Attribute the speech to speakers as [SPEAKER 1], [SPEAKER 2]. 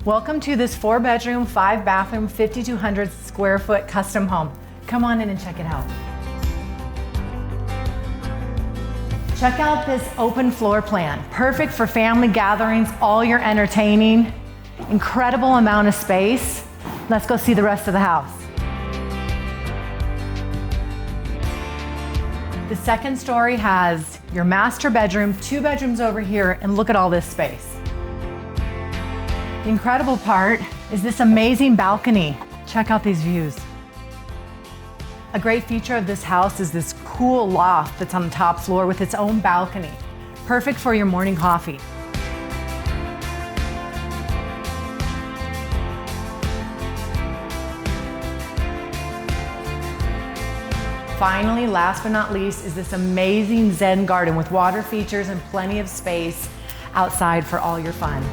[SPEAKER 1] Welcome to this 4-bedroom, 5-bathroom, 5,200 square foot custom home. Come on in and check it out. Check out this open floor plan. Perfect for family gatherings, all your entertaining. Incredible amount of space. Let's go see the rest of the house. The second story has your master bedroom, 2 bedrooms over here, and look at all this space. The incredible part is this amazing balcony. Check out these views. A great feature of this house is this cool loft that's on the top floor with its own balcony. Perfect for your morning coffee. Finally, last but not least, is this amazing Zen garden with water features and plenty of space outside for all your fun.